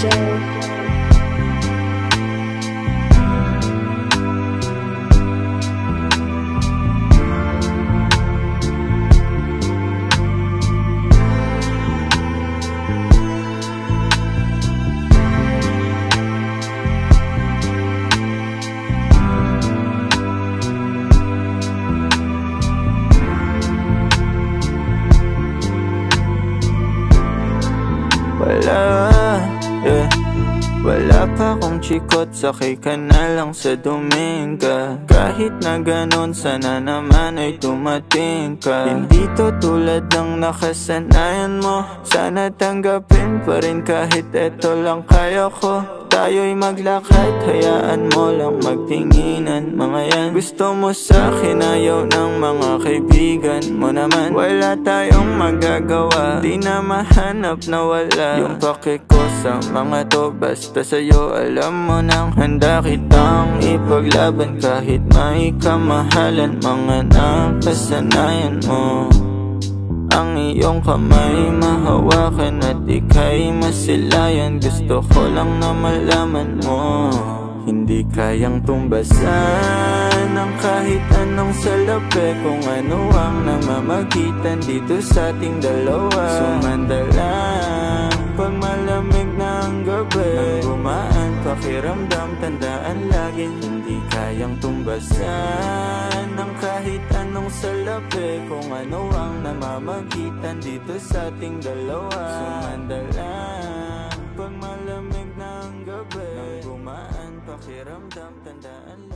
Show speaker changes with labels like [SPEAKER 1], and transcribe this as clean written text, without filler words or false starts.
[SPEAKER 1] DJ.
[SPEAKER 2] Wala pa akong chikot, sakay ka na lang sa Dominga. Kahit na ganon, sana naman ay tumating ka. Hindi to tulad ng nakasanayan mo, sana tanggapin pa rin kahit eto lang kaya ko. Tayo'y maglakad, hayaan mo lang magtinginan. Mga yan, gusto mo sa'kin, ayaw ng mga kaibigan mo naman. Wala tayong magagawa, di na mahanap na wala yung pake ko sa mga to. Basta sa'yo alam mo nang handa kitang ipaglaban. Kahit may kamahalan, mga nakasanayan mo. Ang iyong kamay mahawakan at ika'y masilayan. Gusto ko lang na malaman mo, hindi kayang tumbasan ng kahit anong salapi. Kung ano ang namamagitan dito sa ating dalawa. Sumandalang pag malamig na ang gabi, nang gumaan pakiramdam, tandaan laging hindi kayang tumbasan ng kahit anong salapi. Kung ano ang namamagitan dito sa ating dalawa. Sumandalang pag malamig na ang gabi, nang gumaan pakiramdam, tandaan